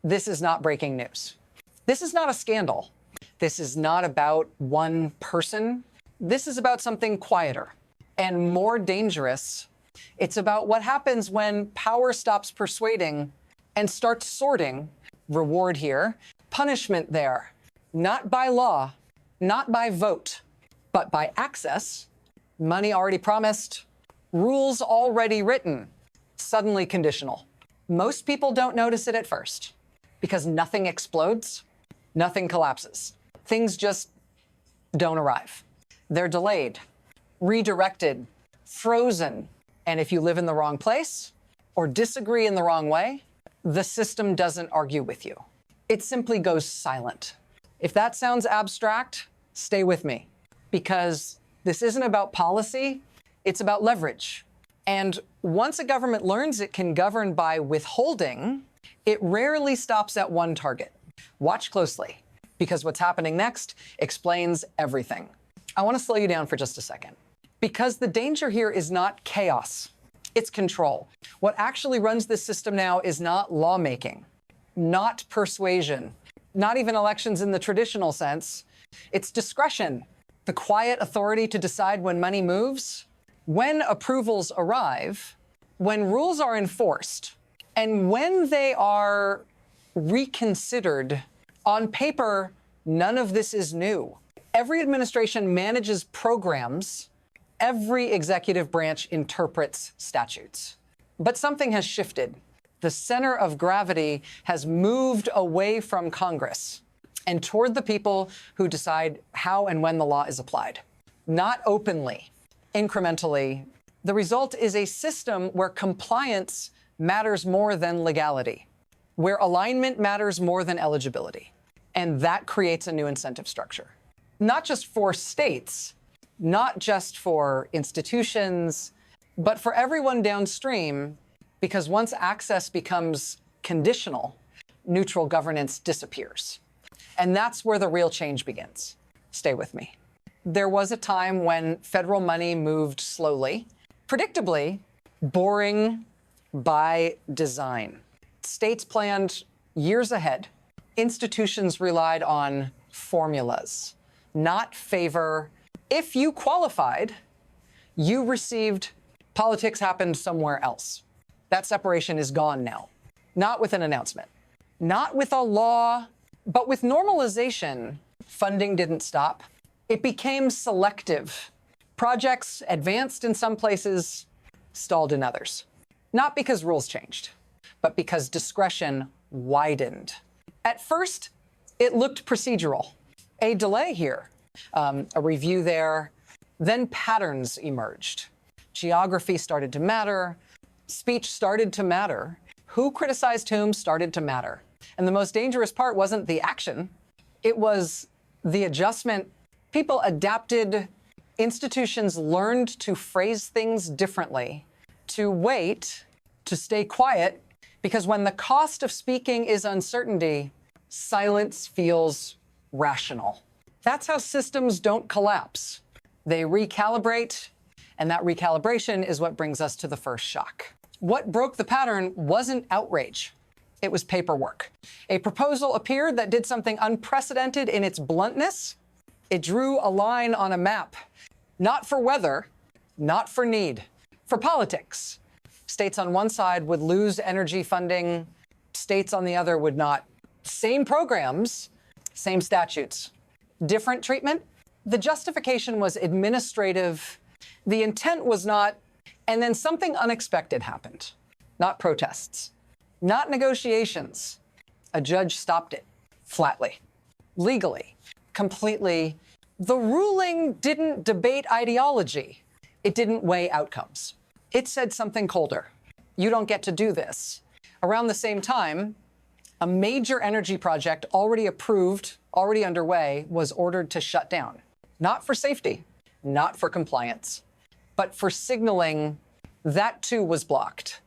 this is not breaking news. This is not a scandal. This is not about one person. This is about something quieter and more dangerous. It's about what happens when power stops persuading and starts sorting. Reward here, punishment there, not by law, not by vote, but by access, money already promised, rules already written, suddenly conditional. Most people don't notice it at first because nothing explodes, nothing collapses. Things just don't arrive. They're delayed, redirected, frozen. And if you live in the wrong place or disagree in the wrong way, the system doesn't argue with you. It simply goes silent. If that sounds abstract, stay with me, because this isn't about policy, it's about leverage. And once a government learns it can govern by withholding, it rarely stops at one target. Watch closely, because what's happening next explains everything. I want to slow you down for just a second, because the danger here is not chaos, it's control. What actually runs this system now is not lawmaking, not persuasion, not even elections in the traditional sense. It's discretion, the quiet authority to decide when money moves, when approvals arrive, when rules are enforced, and when they are reconsidered. On paper, none of this is new. Every administration manages programs. Every executive branch interprets statutes. But something has shifted. The center of gravity has moved away from Congress and toward the people who decide how and when the law is applied. Not openly, incrementally. The result is a system where compliance matters more than legality, where alignment matters more than eligibility. And that creates a new incentive structure, not just for states, not just for institutions, but for everyone downstream, because once access becomes conditional, neutral governance disappears. And that's where the real change begins. Stay with me. There was a time when federal money moved slowly, predictably, boring by design. States planned years ahead. Institutions relied on formulas, not favor. If you qualified, you received. Politics happened somewhere else. That separation is gone now. Not with an announcement, not with a law, but with normalization. Funding didn't stop. It became selective. Projects advanced in some places, stalled in others. Not because rules changed, but because discretion widened. At first, it looked procedural. A delay here, a review there. Then patterns emerged. Geography started to matter. Speech started to matter. Who criticized whom started to matter. And the most dangerous part wasn't the action. It was the adjustment. People adapted. Institutions learned to phrase things differently, to wait, to stay quiet, because when the cost of speaking is uncertainty, silence feels rational. That's how systems don't collapse. They recalibrate, and that recalibration is what brings us to the first shock. What broke the pattern wasn't outrage. It was paperwork. A proposal appeared that did something unprecedented in its bluntness. It drew a line on a map, not for weather, not for need, for politics. States on one side would lose energy funding. States on the other would not. Same programs, same statutes. Different treatment? The justification was administrative. The intent was not, and then something unexpected happened. Not protests, not negotiations. A judge stopped it flatly, legally, completely. The ruling didn't debate ideology. It didn't weigh outcomes. It said something colder. You don't get to do this. Around the same time, a major energy project already approved, already underway, was ordered to shut down. Not for safety, not for compliance, but for signaling that too was blocked.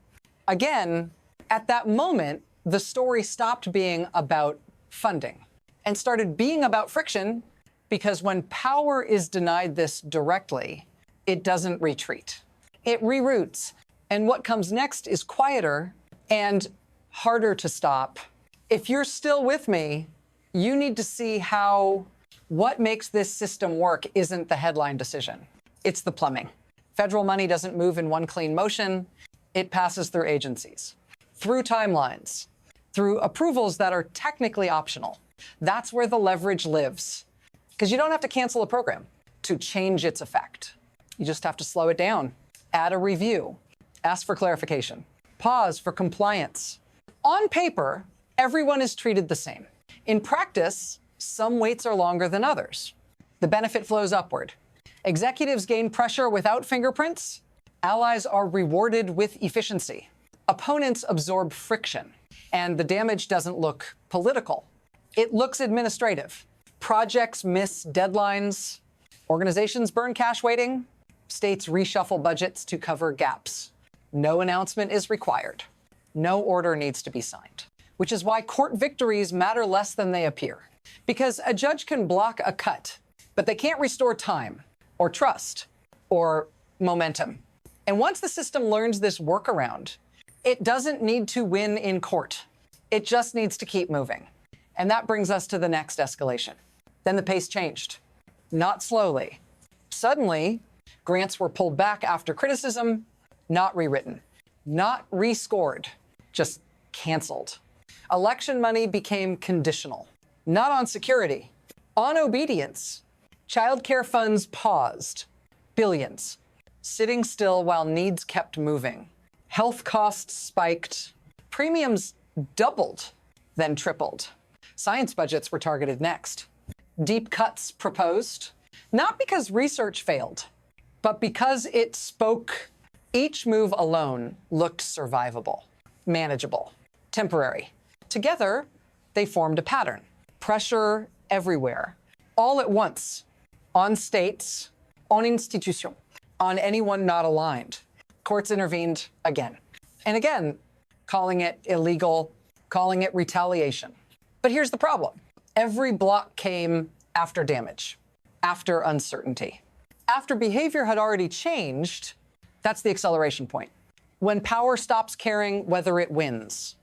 Again, at that moment, the story stopped being about funding and started being about friction, because when power is denied this directly, it doesn't retreat. It reroutes. And what comes next is quieter and harder to stop If you're still with me, you need to see how what makes this system work isn't the headline decision. It's the plumbing. Federal money doesn't move in one clean motion. It passes through agencies, through timelines, through approvals that are technically optional. That's where the leverage lives. Because you don't have to cancel a program to change its effect. You just have to slow it down, add a review, ask for clarification, pause for compliance. On paper, everyone is treated the same. In practice, some waits are longer than others. The benefit flows upward. Executives gain pressure without fingerprints. Allies are rewarded with efficiency. Opponents absorb friction. And the damage doesn't look political. It looks administrative. Projects miss deadlines. Organizations burn cash waiting. States reshuffle budgets to cover gaps. No announcement is required. No order needs to be signed. Which is why court victories matter less than they appear. Because a judge can block a cut, but they can't restore time, or trust, or momentum. And once the system learns this workaround, it doesn't need to win in court. It just needs to keep moving. And that brings us to the next escalation. Then the pace changed. Not slowly. Suddenly, grants were pulled back after criticism, not rewritten, not rescored, just canceled. Election money became conditional, not on security, on obedience. Childcare funds paused, billions, sitting still while needs kept moving. Health costs spiked, premiums doubled, then tripled. Science budgets were targeted next. Deep cuts proposed, not because research failed, but because it spoke. Each move alone looked survivable, manageable, temporary. Together, they formed a pattern. Pressure everywhere, all at once, on states, on institutions, on anyone not aligned. Courts intervened again and again, calling it illegal, calling it retaliation. But here's the problem. Every block came after damage, after uncertainty. After behavior had already changed, that's the acceleration point. When power stops caring whether it wins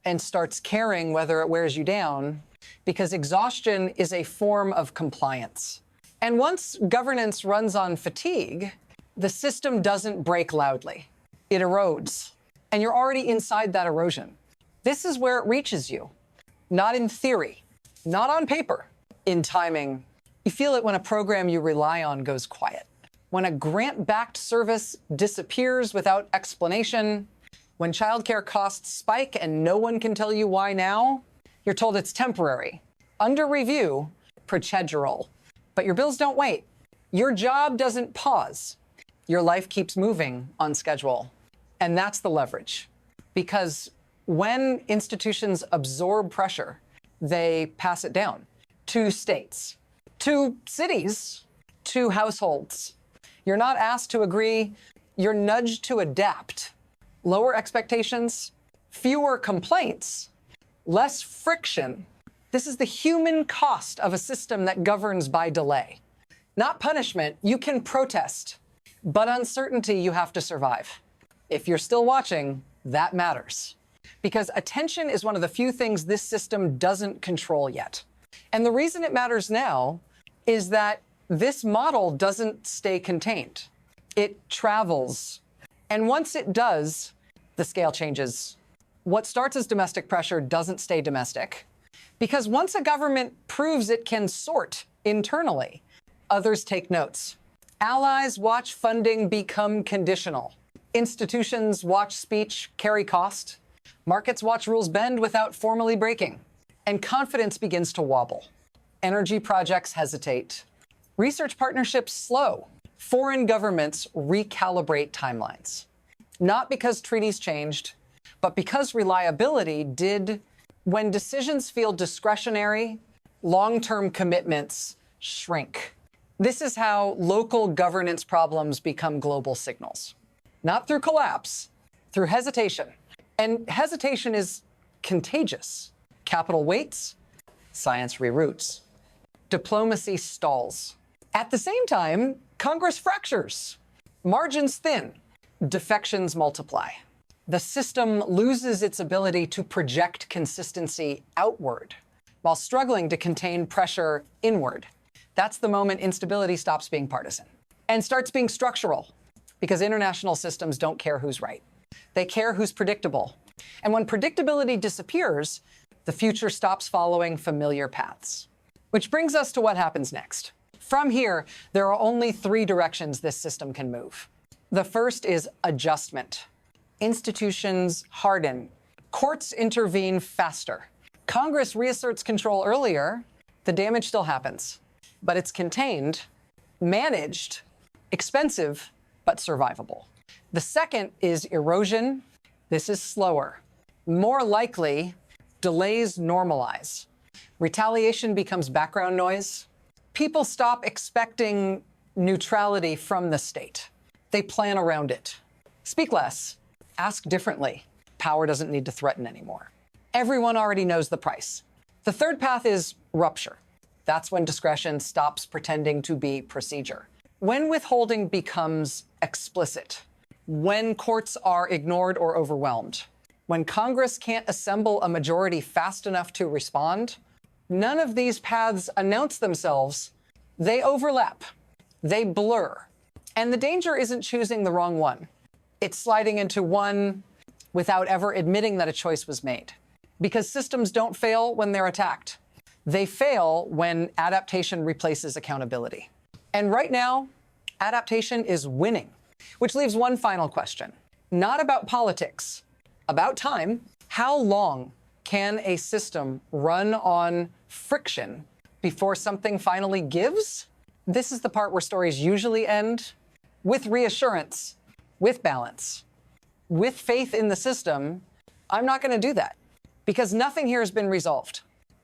and starts caring whether it wears you down, because exhaustion is a form of compliance. And once governance runs on fatigue, the system doesn't break loudly. It erodes. And you're already inside that erosion. This is where it reaches you. Not in theory, not on paper, in timing. You feel it when a program you rely on goes quiet. When a grant-backed service disappears without explanation, when childcare costs spike and no one can tell you why now, you're told it's temporary, under review, procedural. But your bills don't wait. Your job doesn't pause. Your life keeps moving on schedule. And that's the leverage. Because when institutions absorb pressure, they pass it down to states, to cities, to households. You're not asked to agree, you're nudged to adapt. Lower expectations, fewer complaints, less friction. This is the human cost of a system that governs by delay. Not punishment, you can protest, but uncertainty you have to survive. If you're still watching, that matters. Because attention is one of the few things this system doesn't control yet. And the reason it matters now is that this model doesn't stay contained. It travels. And once it does, the scale changes. What starts as domestic pressure doesn't stay domestic. Because once a government proves it can sort internally, others take notes. Allies watch funding become conditional. Institutions watch speech carry cost. Markets watch rules bend without formally breaking. And confidence begins to wobble. Energy projects hesitate. Research partnerships slow. Foreign governments recalibrate timelines. Not because treaties changed, but because reliability did. When decisions feel discretionary, long-term commitments shrink. This is how local governance problems become global signals. Not through collapse, through hesitation. And hesitation is contagious. Capital waits, science reroutes. Diplomacy stalls. At the same time, Congress fractures. Margins thin. Defections multiply. The system loses its ability to project consistency outward while struggling to contain pressure inward. That's the moment instability stops being partisan and starts being structural, because international systems don't care who's right. They care who's predictable. And when predictability disappears, the future stops following familiar paths. Which brings us to what happens next. From here, there are only 3 directions this system can move. The first is adjustment. Institutions harden. Courts intervene faster. Congress reasserts control earlier. The damage still happens, but it's contained, managed, expensive, but survivable. The second is erosion. This is slower. More likely, delays normalize. Retaliation becomes background noise. People stop expecting neutrality from the state. They plan around it. Speak less. Ask differently. Power doesn't need to threaten anymore. Everyone already knows the price. The third path is rupture. That's when discretion stops pretending to be procedure. When withholding becomes explicit. When courts are ignored or overwhelmed. When Congress can't assemble a majority fast enough to respond. None of these paths announce themselves. They overlap. They blur. And the danger isn't choosing the wrong one. It's sliding into one without ever admitting that a choice was made. Because systems don't fail when they're attacked. They fail when adaptation replaces accountability. And right now, adaptation is winning. Which leaves one final question. Not about politics, about time. How long can a system run on friction before something finally gives? This is the part where stories usually end with reassurance, with balance, with faith in the system. I'm not going to do that because nothing here has been resolved.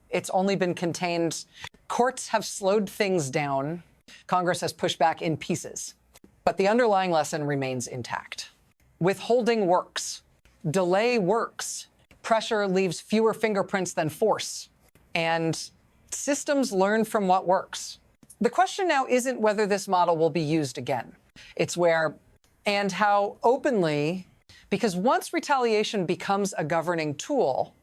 It's only been contained. Courts have slowed things down. Congress has pushed back in pieces. But the underlying lesson remains intact. Withholding works. Delay works. Pressure leaves fewer fingerprints than force. And systems learn from what works. The question now isn't whether this model will be used again. It's where and how openly, because once retaliation becomes a governing tool,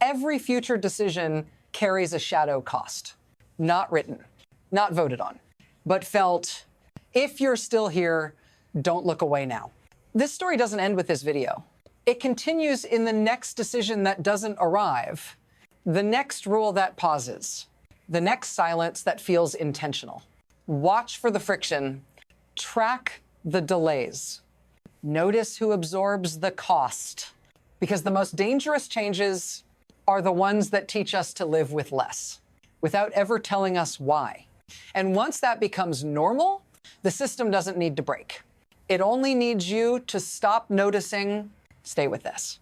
every future decision carries a shadow cost. Not written, not voted on, but felt. If you're still here, don't look away now. This story doesn't end with this video. It continues in the next decision that doesn't arrive, the next rule that pauses, the next silence that feels intentional. Watch for the friction, track the delays, notice who absorbs the cost, because the most dangerous changes are the ones that teach us to live with less, without ever telling us why. And once that becomes normal, the system doesn't need to break. It only needs you to stop noticing. Stay with this.